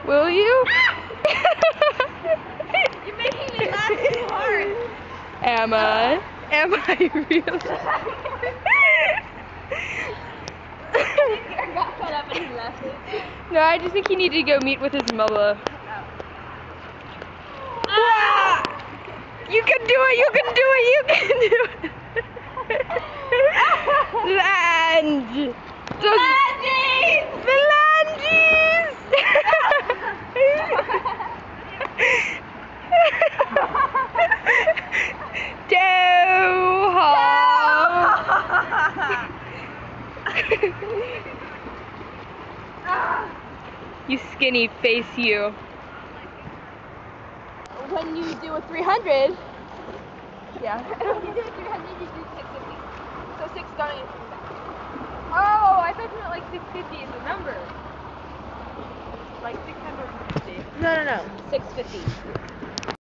Will you? You're making me laugh too hard. Am I? Am I really? I got caught up and he left it. No, I just think he needed to go meet with his mother. Ah! You can do it, you can do it, you can do it. Land! Phalanges! Phalanges! Doha! You skinny face, you. When you do a 300, Yeah. when you do a 300, you do 650. So 6 going into 6 seconds. Oh, I thought you meant like 650 is the number. Like 650. No. 650.